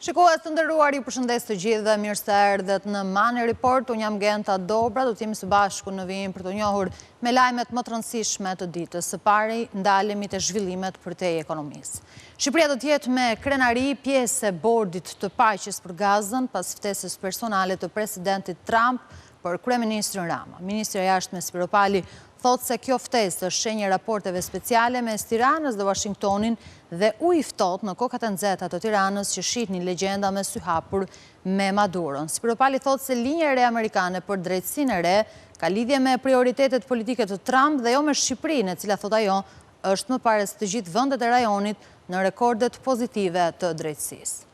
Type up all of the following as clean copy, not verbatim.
Shikohet të ndërruar, ju përshëndes të gjithë dhe mirë se erdhët në Money Report. Unë jam Genta Dobra, do t'jemi së bashku në vijim për të njohur me lajmet më të rëndësishme të ditës. Së pari, ndalemi të zhvillimet për te ekonomisë. Shqipëria do t'jetë me krenari pjesë e bordit të paqes për Gazën pas ftesës personale të presidentit Trump për kryeministrin Rama. Ministri i jashtme Spiropali thotë se kjo ftesë është shenjë raporteve speciale mes Tiranës dhe Washingtonin dhe u i ftohtë në kokat e nxehta të Tiranës që shihnin legjenda me sy hapur me Maduron. Spiropali thotë se linja e re amerikane për drejtësinë e re ka lidhje me prioritetet politike të Trump dhe jo me Shqipërinë, e cila thotë ajo është më parë se të gjithë vendet e rajonit në rekordet pozitive të drejtësisë.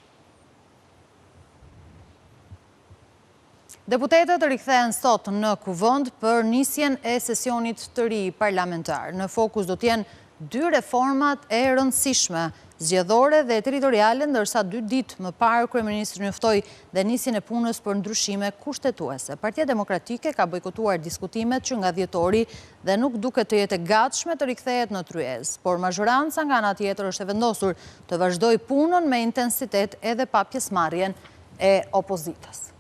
Deputetët rikthehen sot në kuvend për nisjen e sesionit të ri parlamentar. Në fokus do t'jenë dy reformat e rëndësishme, zgjedhore dhe territoriale, ndërsa 2 ditë më parë kryeministri njoftoi dhe nisjen e punës për ndryshime kushtetuese. Partia Demokratike ka bojkotuar diskutimet që nga dhjetori dhe nuk duket të jetë e gatshme të rikthehet në tryezë, por mazhoranca nga ana tjetër është e vendosur të vazhdojë punën me intensitet edhe pa pjesëmarrjen e opozitës.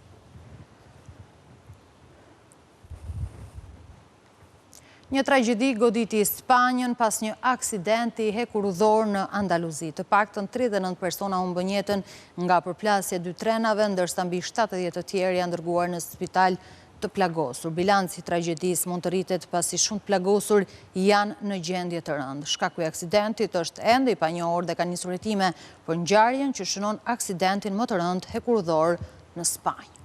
Një tragjedi goditi Spanjën pas një aksidenti hekurudhor në Andaluzi. Të paktën 39 persona humbën jetën nga përplasje 2 trenave, ndërsa mbi 70 të tjerë janë dërguar në spital të plagosur. Bilanci i tragjedisë mund të rritet pasi shumë të plagosur janë në gjendje të rëndë. Shkaku i aksidentit është ende i panjohur dhe ka nisur hetime për ngjarjen që shënon aksidentin më të rëndë hekurudhor në Spanjë.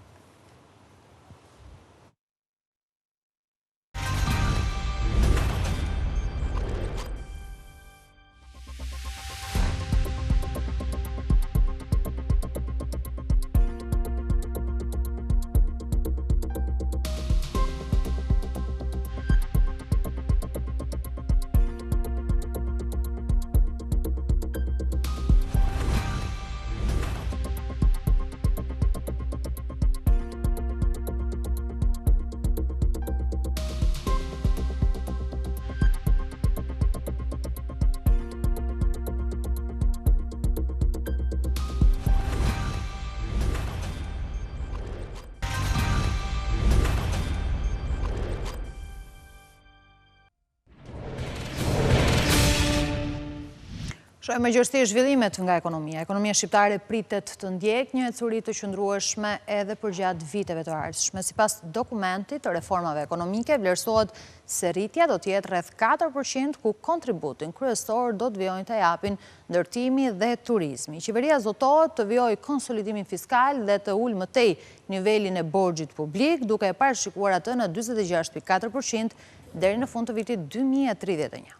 Shohim me gjërësi zhvillimet nga ekonomia. Ekonomia shqiptare pritet të ndjekë një ecuri të qëndrueshme edhe përgjatë viteve të ardhshme. Sipas dokumentit të reformave ekonomike, vlerësohet se rritja do të jetë rreth 4%, ku kontributin kryesor do të vijojnë të japin ndërtimi dhe turizmi. Qeveria zotohet të vijojë konsolidimin fiskal dhe të ulë mëtej nivelin e borxhit publik, duke e parashikuar atë në 46.4% deri në fund të vitit 2031.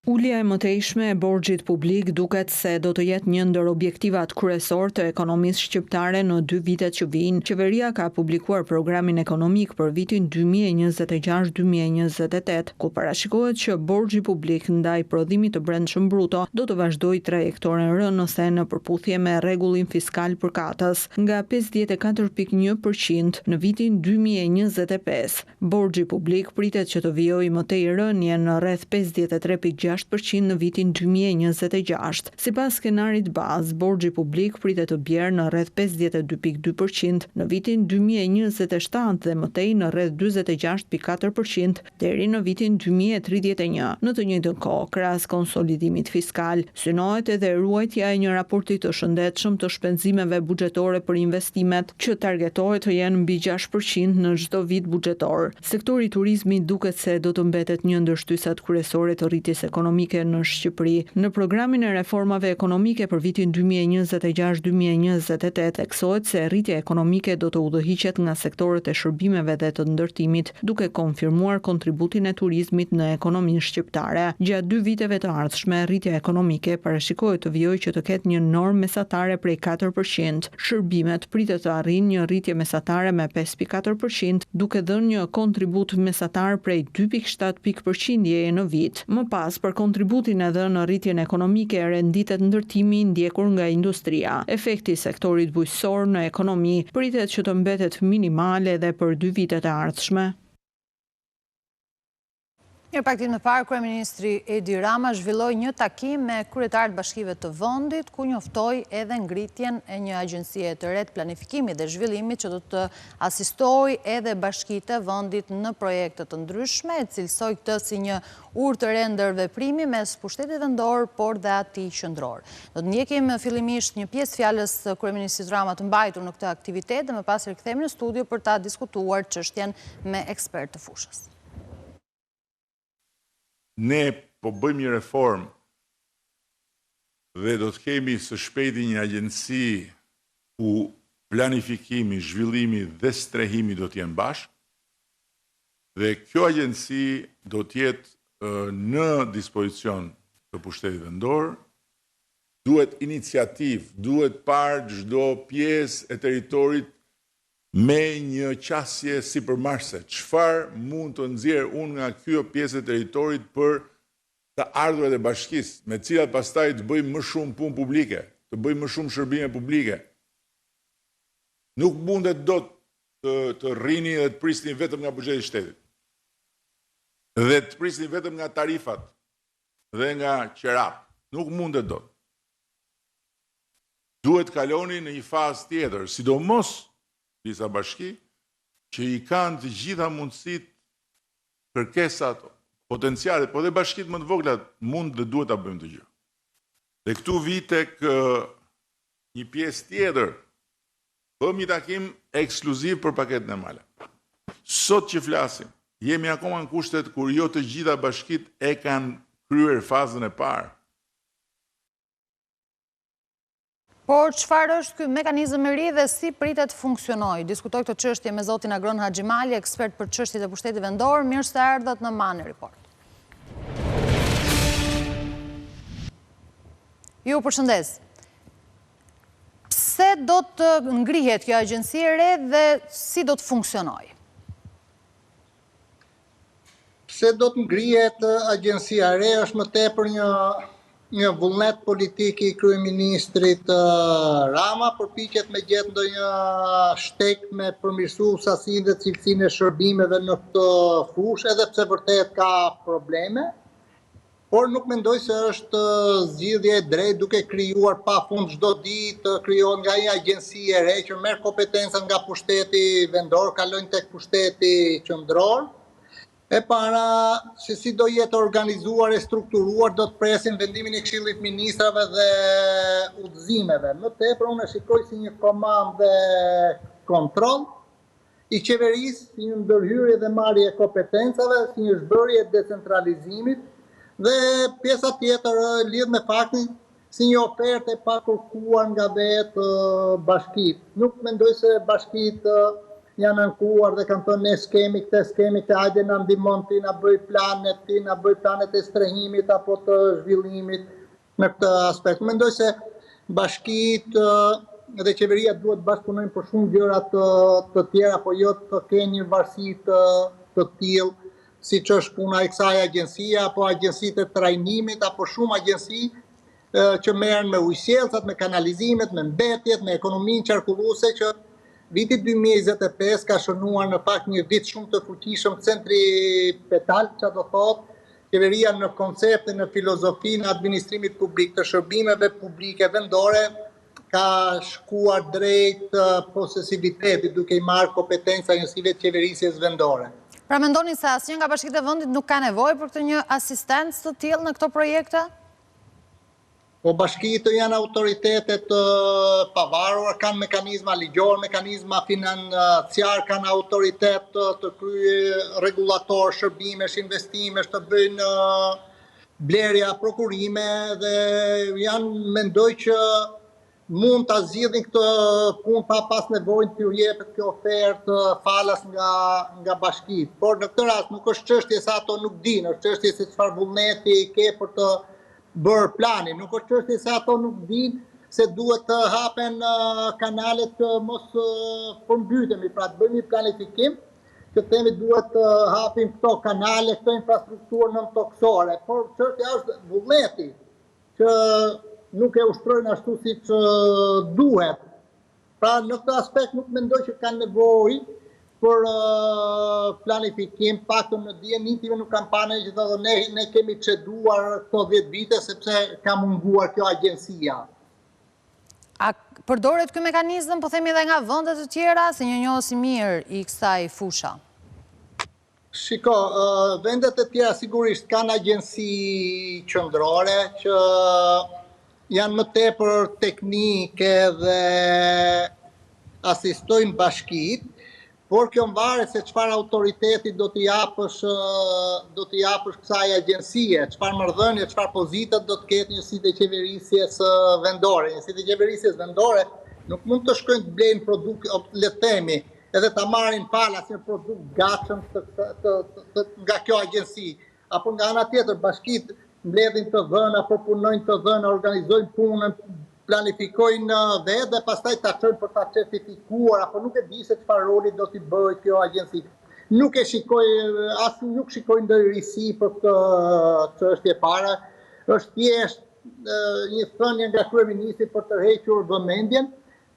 Ulja e mëtejshme e borxhit publik duket se do të jetë një ndër objektivat kryesor të ekonomisë shqiptare në 2 vitet që vijnë. Qeveria ka publikuar programin ekonomik për vitin 2026-2028, ku parashikohet që borxhi publik ndaj prodhimit të brendshëm bruto do të vazhdojë trajektoren rënëse në përputhje me rregullin fiskal përkatës, nga 54.1% në vitin 2025. Borxhi publik pritet që të vijojë mëtej rënje në rreth 53.6% në vitin 2026. Sipas skenarit bazë, borxhi publik pritet të bjerë në rreth 52.2% në vitin 2027 dhe mëtej në rreth 46.4% deri në vitin 2031. Në të njëjtën kohë, krahas konsolidimit fiskal, synohet edhe ruajtja e një raporti të shëndetshëm të shpenzimeve buxhetore për investimet, që targetohet të jenë mbi 6% në çdo vit buxhetor. Sektori i turizmit duket se do të mbetet një ndër shtysat kryesore të rritjes ekonomike në Shqipëri. Në programin e reformave ekonomike për vitin 2026-2028 theksohet se rritja ekonomike do të udhëhiqet nga sektorët e shërbimeve dhe të ndërtimit, duke konfirmuar kontributin e turizmit në ekonominë shqiptare. Gjatë 2 viteve të ardhshme, rritja ekonomike parashikohet të vijojë që të ketë një normë mesatare prej 4%. Shërbimet pritet të arrijnë një rritje mesatare me 5.4%, duke dhënë një kontribut mesatar prej 2.7% në vit. Më pas, për kontributin e dhënë në rritjen ekonomike renditet ndërtimi ndjekur nga industria. Efekti i sektorit bujqësor në ekonomi pritet që të mbetet minimal edhe për 2 vitet e ardhshme. Një praktikë më parë, Kryeministri Edi Rama zhvilloi një takim me kryetarët bashkive të vendit, ku njoftoi edhe ngritjen e një agjencie të re të planifikimit dhe zhvillimit që do të asistojë edhe bashkitë e vendit në projekte të ndryshme, e cilësoi këtë si një urë të re ndërveprimi mes pushtetit vendor, por dhe atij qendror. Do të ndjekim fillimisht një pjesë fjalës së Kryeministrit Rama të mbajtur në këtë aktivitet dhe më pas rikthehemi në studio për ta diskutuar çështjen me ekspertë të fushës. Ne po bëjmë një reformë dhe do të kemi së shpejti një agjenci ku planifikimi, zhvillimi dhe strehimi do t'jenë bashkë, dhe kjo agjenci do t'jetë në dispozicion të pushtetit vendor, duhet iniciativë, duhet parë çdo pjesë e territorit me një qasje sipërmarrëse. Çfarë mund të nxjerr unë nga kjo pjesë e territorit për të ardhurat e bashkisë, me cilat pastaj të bëjmë më shumë punë publike, të bëjmë më shumë shërbime publike. Nuk mundet dot të rrini dhe të prisni vetëm nga buxheti i shtetit. Dhe të prisni vetëm nga tarifat dhe nga qerap. Nuk mundet dot. Duhet kaloni në një fazë tjetër, sidomos disa bashki që i kanë të gjitha mundësit, kërkesat, potencialet, po dhe bashkit më të vogla mund dhe duhet ta bëjmë të gjë. Dhe këtu vi tek një pjesë tjetër, bëm një takim ekskluziv për paketën e male. Sot që flasim, jemi akoma në kushtet kur jo të gjitha bashkit e kanë kryer fazën e parë. Por çfarë është ky mekanizëm i ri dhe si pritet të funksionojë? Diskutoj këtë çështje me zotin Agron Haxhimali, ekspert për çështjet e pushtetit vendor. Mirë se erdhët në Money Report. Ju përshëndes. Pse do të ngrihet kjo agjenci e re dhe si do të funksionojë? Pse do të ngrihet agjencia e re është më tepër një vullnet politik i kryeministrit Rama, përpiqet me gjetë ndonjë shtek me përmirësu sasinë dhe cilësinë e shërbimeve në këtë fushë, edhe pse vërtet ka probleme, por nuk mendoj se është zgjidhje e drejtë duke krijuar pafund çdo ditë, krijohet nga një agjenci e re që merr kompetencat nga pushteti vendor, kalojnë tek pushteti qendror. E para se si do jetë organizuar e strukturuar, do të presin vendimin e Këshillit Ministrave dhe udhëzimeve. Më tepër unë e shikoj si një komandë dhe kontroll i qeverisë, si një ndërhyrje dhe marrje e kompetencave, si një zhbërje e decentralizimit, dhe pjesa tjetër lidh me faktin si një ofertë e pakërkuar nga vetë bashkitë. Nuk mendoj se bashkitë janë ankuar dhe kanë thënë ne skemi këtë, hajde na ndihmon ti, na bëj planet e strehimit apo të zhvillimit në këtë aspekt. Mendoj se bashkitë dhe qeveria duhet bashkëpunojnë për shumë gjëra të tjera, po jo të kenë një varësi të tillë, siç është puna e kësaj agjencie apo agjencitë të trajnimit apo shumë agjenci që merren me ujësjellsat, me kanalizimet, me mbetjet, me ekonominë qarkulluese që viti 2025 ka shënuar në fakt një vit shumë të fuqishëm centri petal, që do thotë, qeveria në koncepte, në filozofi, në administrimit publik, të shërbimeve publike vendore, ka shkuar drejt posesivitetit, duke i marrë kompetenca njësive të qeverisjes vendore. Pra mendoni se asnjë nga bashkitë e vendit nuk ka nevojë për këtë një asistencë të tillë në këto projekte? Po bashkitë janë autoritetet pavarura, kanë mekanizma ligjor, mekanizma financiar, kanë autoritet të kryejë rregullator, shërbimesh, investimesh, të bëjnë blerja, prokurime dhe mendoj që mund ta zgjidhin këtë punë pa pas nevojën të jepet kjo ofertë falas nga bashkitë. Por në këtë rast nuk është çështje se ato nuk dinë, është çështje se çfarë vullneti ke për të bërë plani. Nuk është çështje se ato nuk dinë se duhet të hapen kanalet të mos përmbytemi, pra të bëjmë një planifikim që themi duhet të hapim këto kanale, këto infrastrukturë nëntoksore, por çështja është vullneti që nuk e ushtrojnë ashtu siç duhet. Pra në këtë aspekt nuk mendoj që kanë nevojë për planifikim, paktën në dijen intime nuk kam parë që thotë ne kemi çeduar këto 10 vite sepse ka munguar kjo agjencia. A përdoret ky mekanizëm, po themi edhe nga vendet të tjera, se një njohësi mirë i kësaj fusha? Shiko, vendet e tjera sigurisht kanë agjenci qendrore që janë më tepër teknike dhe asistojnë bashkitë, por kjo mvaret se çfarë autoriteti do t'i japësh kësaj agjencie, çfarë marrëdhënie, çfarë pozita do të ketë njësitë e qeverisjes vendore. Njësitë e qeverisjes vendore nuk mund të shkojnë të blejnë produkt, le të themi, edhe ta marrin pala si një produkt gatshëm nga kjo agjenci, apo nga ana tjetër bashkitë mbledhin të dhëna, përpunojnë të dhëna, organizojnë punën, planifikojnë vetë dhe pastaj ta çojnë për ta certifikuar, apo nuk e di se çfarë roli do t'i bëjë kjo agjenci. Nuk shikoj ndonjë risi për këtë çështje fare. Është thjesht një thënie nga kryeministri për të tërhequr vëmendjen,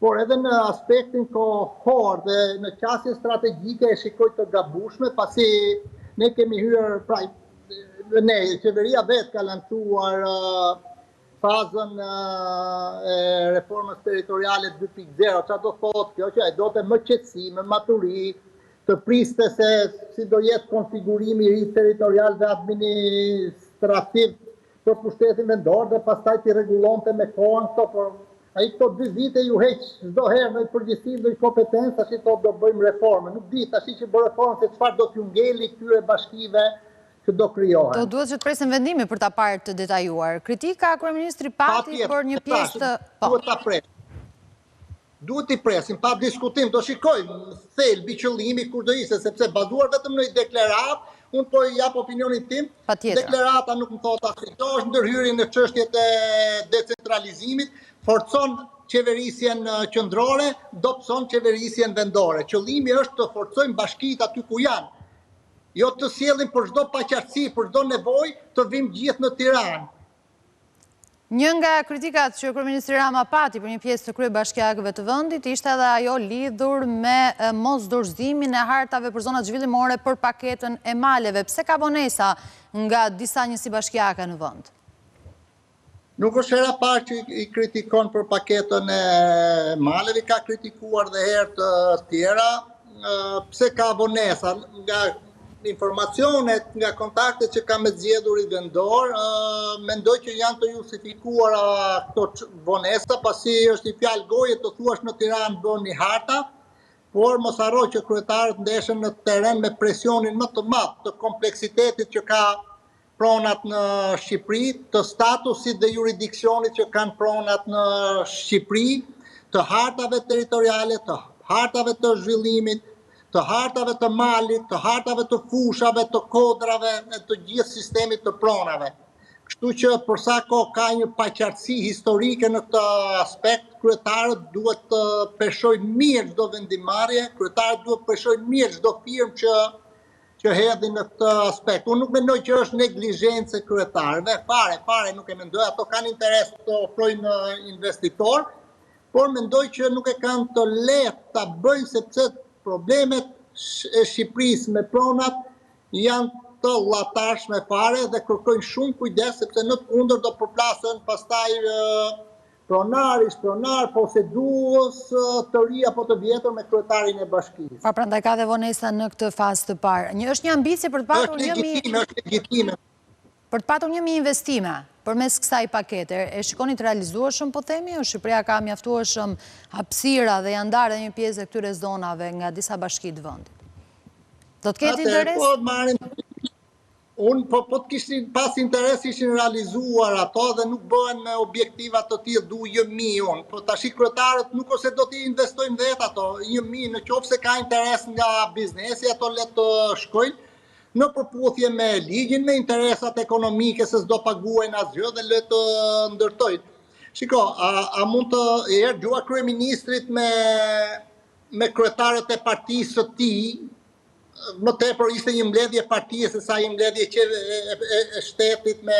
por edhe në aspektin kohor dhe në qasje strategjike e shikoj të gabueshme, pasi ne kemi hyrë, pra qeveria vetë ka lançuar fazën e reformës territoriale 2.0, çfarë do thotë kjo, që do të më qetësi, më maturi, të priste se si do jetë konfigurimi i ri territorial dhe administrativ për pushtetin vendor dhe pastaj t'i rregullonte me kohën këto, por ai këto 2 vite ju heq çdo herë në përgjithësi dhe kompetencë, tash do bëjmë reformë. Nuk di tash që bë reformë se çfarë do t'ju ngeli këtyre bashkive që do krijohen. Do duhet që të presim vendimi për ta parë të detajuar. Kritika kryeministri Pati për një pjesë të... Duhet ta presim. Duhet t'i presim, pa diskutim, do shikojmë thelbi qëllimi kur do ishte, sepse bazuar vetëm në deklaratë, unë po jap opinionin tim, deklarata nuk më thotë asgjë. Kjo është ndërhyrje në çështjet e decentralizimit, forcon qeverisjen qendrore, dobëson qeverisjen vendore. Qëllimi është të forcojmë bashkitë aty ku janë. Jo të sjellin për çdo paqartësi, për çdo nevojë të vim gjithë në Tiranë. Një nga kritikat që kryeministri Rama pati për një pjesë të kryebashkiakëve të vendit ishte edhe ajo lidhur me mosdorëzimin e hartave për zonat zhvillimore për paketën e maleve. Pse ka vonesa nga disa njësi bashkiake në vend? Nuk është hera parë që i kritikon për paketën e maleve, ka kritikuar dhe herë të tjera. Pse ka vonesa? Nga informacionet, nga kontaktet që kam me zgjedhurit vendor, mendoj që janë të justifikuara këto vonesa, pasi është i fjalë goje të thuash në Tiranë bën një harta, por mos harro që kryetarët ndeshen në terren me presionin më të madh të kompleksitetit që ka pronat në Shqipëri, të statusit dhe jurisdiksionit që kanë pronat në Shqipëri, të hartave territoriale, të hartave të zhvillimit, të hartave të malit, të hartave të fushave, të kodrave, të gjithë sistemit të pronave. Kështu që për sa kohë ka një paqartësi historike në këtë aspekt, kryetarët duhet të peshojnë mirë çdo vendimarrje, kryetarët duhet të peshojnë mirë çdo firmë që hedhin në këtë aspekt. Unë nuk mendoj që është neglizhencë e kryetarëve, fare nuk e mendoj, ato kanë interes të ofrojnë investitor, por mendoj që nuk e kanë të lehtë ta bëjnë sepse problemet e Shqipërisë me pronat janë të llatarshme fare dhe kërkojnë shumë kujdes sepse në të kundër do përplasen pastaj pronar, posedues të ri apo të vjetër me kryetarin e bashkisë. Prandaj ka dhe vonesa në këtë fazë të parë. Është një ambicie për të patur është legjitime. Për të patur 1.000 investime përmes kësaj pakete, e shikoni të realizueshëm, po themi, o Shqipëria ka mjaftueshëm hapësira dhe janë ndarë një pjesë e këtyre zonave nga disa bashki të vendit. Do të ketë interes? Unë po të kishin pas interes ishin realizuar ato dhe nuk bëhen me objektivat të tillë du 1.000 unë. Po tash kryetarët nuk ose do t'i investojnë vetë ato 1.000, në qoftë se ka interes nga biznesi, ato le të shkojnë në përputhje me ligjin, me interesat ekonomike se s'do paguajnë asgjë dhe le të ndërtojnë. Shiko, a mund të erë gjua kryeministrit me kryetarët e partisë së tij, më tepër ishte një mbledhje partie se sa një mbledhje e shtetit me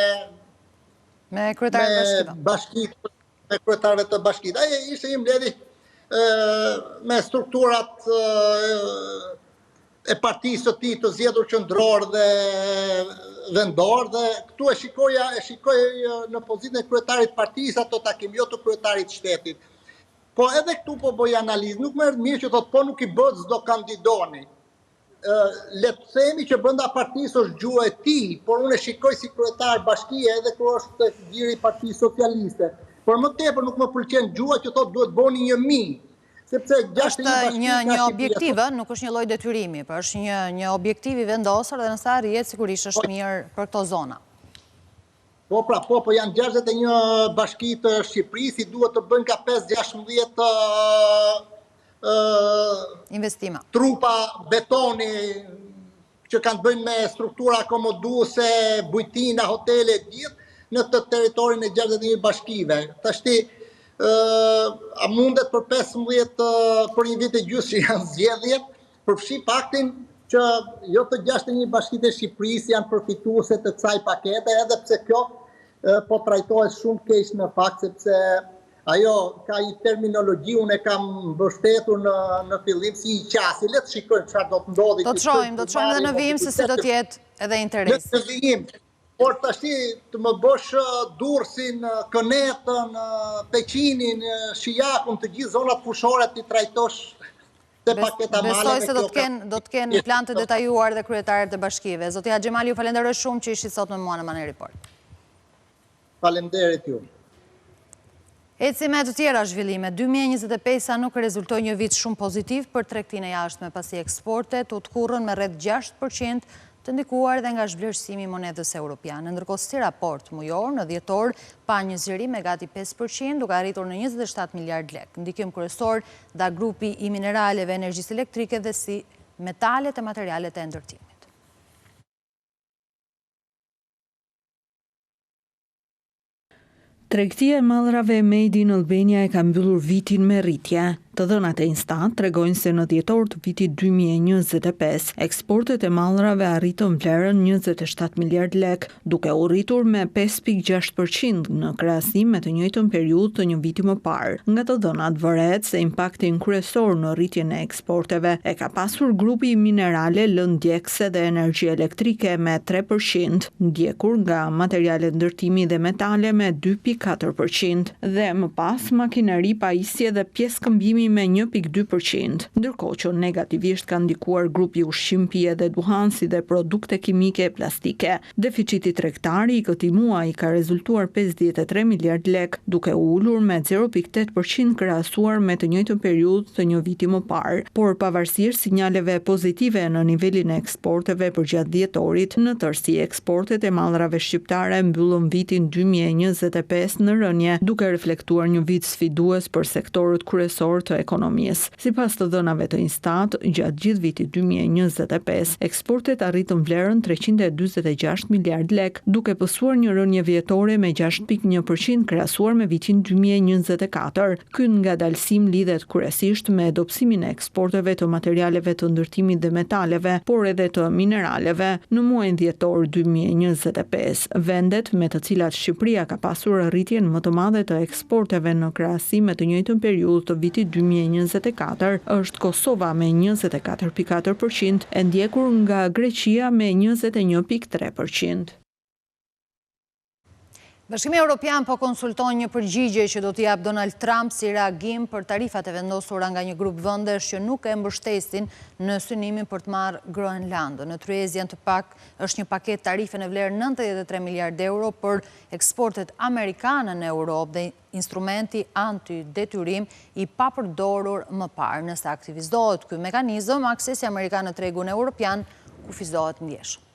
kryetarët me kryetarët të bashkit. Ishte një mbledhje me strukturat e partisë së tij të zgjedhur qendror dhe vendor, dhe këtu e shikoj në pozitën e kryetarit të partisë ato takim, jo të kryetarit të shtetit. Po edhe këtu po bëj analizë, nuk më erdhi mirë që thotë po nuk i bëhet s'do kandidoni. Le të themi që brenda partisë është gjua e tij, por unë e shikoj si kryetar bashkie edhe kur është tek gjiri i Partisë Socialiste. Por më tepër nuk më pëlqen gjua që thotë duhet bëni 1000. Sepse është një objektiv, nuk është një lloj detyrimi, por është një objektiv i vendosur dhe nëse arrihet sigurisht është mirë për këto zona. Po janë 61 bashki të Shqipërisë, i duhet të bëjnë ka 5-16 investima. Trupa betoni që kanë bëjnë me struktura akomoduese, bujtina, hotele, gjithë në të teritorin e 61 bashkive. Tashti a mundet për 15 për një vit e gjysmë që janë zgjedhje, përfshi faktin që jo të 61 bashkitë e Shqipërisë janë përfituese të kësaj pakete, edhe pse kjo po trajtohet shumë keq në fakt, sepse ajo ka një terminologji, unë e kam mbështetur në fillim si i qasi. Le të shikojmë çfarë do të ndodhi. Do të shohim edhe në vijim se si do të jetë edhe interesi. Në vijim. Por tashti të më bësh Durrësin, Kënetën, Peqinin, Shijakun, të gjithë zonat fushore ti trajtosh te paketa male. Besoj se do të kenë plan të detajuar dhe kryetarët e bashkive. Zotja Xhemali, ju falenderoj shumë që ishit sot me mua në Money Report. Faleminderit ju. Eci me të tjera zhvillime, 2025 nuk rezultoi një vit shumë pozitiv për tregtinë e jashtme, pasi eksportet u tkurrën me rreth 6%, të ndikuar dhe nga zhvlerësimi i monedhës europiane. Ndërkohë si raport mujor në dhjetor pa një zgjerim me gati 5%, duke arritur në 27 miliard lek. Ndikim kryesor dha grupi i mineraleve, energjisë elektrike dhe si metalet e materialet e ndërtimit. Tregtia e mallrave Made in Albania e ka mbyllur vitin me rritje. Të dhënat e Instat tregojnë se në dhjetor të vitit 2025, eksportet e mallrave arritën vlerën 27 miliard lek, duke u rritur me 5.6% në krahasim me të njëjtën periudhë të një viti më parë. Nga të dhënat vëret se impaktin kryesor në rritjen e eksporteve e ka pasur grupi i minerale, lënë djegëse dhe energji elektrike me 3%, ndjekur nga materialet ndërtimi dhe metale me 2.4% dhe më pas makineri, pajisje dhe pjesë këmbimi me 1.2%, ndërkohë që negativisht ka ndikuar grupi ushqim, pije dhe duhan si dhe produkte kimike e plastike. Deficiti tregtar i këtij muaji ka rezultuar 53 miliard lek, duke u ulur me 0.8% krahasuar me të njëjtën periudhë të një viti më parë, por pavarësisht sinjaleve pozitive në nivelin e eksporteve përgjatë dhjetorit, në tërësi eksportet e mallrave shqiptare mbyllën vitin 2025 në rënje, duke reflektuar një vit sfidues për sektorët kryesor të ekonomisë. Sipas të dhënave të Instat, gjatë gjithë vitit 2025, eksportet arritën vlerën 346 miliard lek, duke pësuar një rënje vjetore me 6.1% krahasuar me vitin 2024. Ky ngadalësim lidhet kryesisht me dobësimin e eksporteve të materialeve të ndërtimit dhe metaleve, por edhe të mineraleve. Në muajin dhjetor 2025, vendet me të cilat Shqipëria ka pasur rritjen më të madhe të eksporteve në krahasim me të njëjtën periudhë të vitit 2024 është Kosova me 24.4%, e ndjekur nga Greqia me 21.3%. Bashkimi Evropian po konsulton një përgjigje që do t'i jap Donald Trump si reagim për tarifat e vendosura nga një grup vendesh që nuk e mbështesin në synimin për të marrë Groenlandën. Në tryezjen të është një paket tarife në vlerë 93 miliard euro për eksportet amerikane në Europë dhe instrumenti anti-detyrim i papërdorur më parë. Nëse aktivizohet ky mekanizëm, aksesi amerikan në tregun evropian kufizohet ndjeshëm.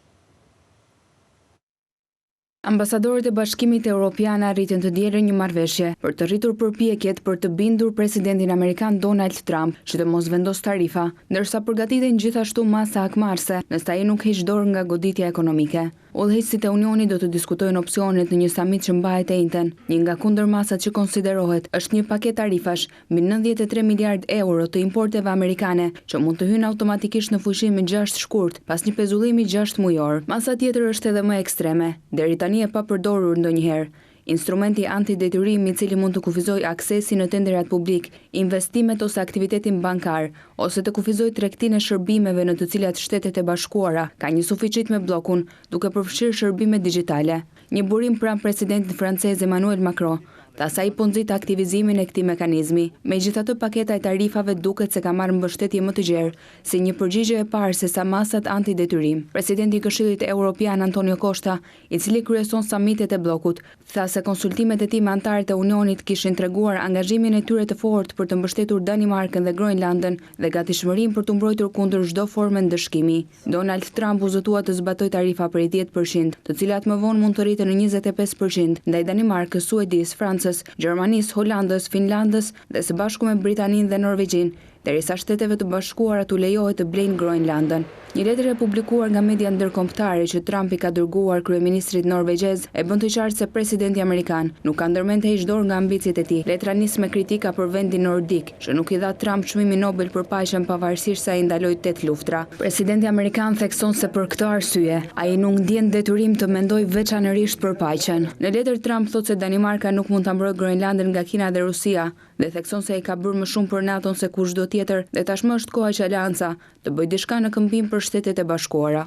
Ambasadorët e Bashkimit Evropian arritën të dielën një marrëveshje për të rritur përpjekjet për të bindur presidentin amerikan Donald Trump që të mos vendos tarifa, ndërsa përgatiten gjithashtu masa akmarrëse nëse ai nuk heq dorë nga goditja ekonomike. Udhëheqësit e Unionit do të diskutojnë opsionet në një samit që mbahet e njëjtën. Një nga kundërmasat që konsiderohet është një paket tarifash mbi 93 miliard euro të importeve amerikane që mund të hyjnë automatikisht në fuqi me 6 shkurt pas një pezullimi 6 mujor. Masa tjetër është edhe më ekstreme, deri tani e papërdorur ndonjëherë. instrumenti antidetyrimi i cili mund të kufizojë aksesin në tenderat publik, investimet ose aktivitetin bankar, ose të kufizojë tregtinë e shërbimeve në të cilat Shtetet e Bashkuara ka një suficit me bllokun, duke përfshirë shërbime digjitale. Një burim pranë presidentit francez Emmanuel Macron, ta sa i po nxit aktivizimin e këtij mekanizmi. Megjithatë, paketa e tarifave duket se ka marrë mbështetje më të gjerë, si një përgjigje e parë se sa masat antidetyrim. Presidenti i Këshillit Evropian Antonio Costa, i cili kryeson samitet e bllokut, tha se konsultimet e tij me anëtarët e Unionit kishin treguar angazhimin e tyre të fortë për të mbështetur Danimarkën dhe Groenlandën dhe gatishmërinë për të mbrojtur kundër çdo forme ndëshkimi. Donald Trump u zëtua të zbatojë tarifa për 10%, të cilat më vonë mund të rriten në 25% ndaj Danimarkës, Suedisë, Francës, Gjermanisë, Holandës, Finlandës dhe së bashku me Britaninë dhe Norvegjinë, derisa Shteteve të Bashkuara t'u lejohet të blejnë Groenlandën. Një letër e publikuar nga media ndërkombëtare që Trump i ka dërguar kryeministrit norvegjez e bën të qartë se presidenti amerikan nuk ka ndërmend të heqë dorë nga ambicjet e tij. Letra nis me kritika për vendin nordik, që nuk i dha Trump çmimin Nobel për paqen pavarësisht se ai ndaloi 8 luftra. Presidenti amerikan thekson se për këtë arsye ai nuk ndjen detyrim të mendojë veçanërisht për paqen. Në letër Trump thotë se Danimarka nuk mund ta mbrojë Groenlandën nga Kina dhe Rusia dhe thekson se ai ka bërë më shumë për NATO-n se kushdo tjetër dhe tashmë është koha që Aleanca të bëjë diçka në këmbim për Shtetet e Bashkuara.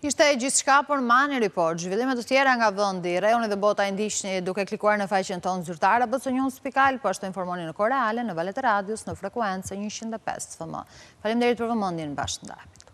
Ishte gjithçka për Mani Report. Zhvillime të tjera nga vendi, rejoni dhe bota i ndiqni duke klikuar në faqen tonë zyrtare abc.news.al, po ashtu informoni në kohë reale në valët e radios në frekuencë 105 FM. Faleminderit për vëmendjen, bashkë ndajmë.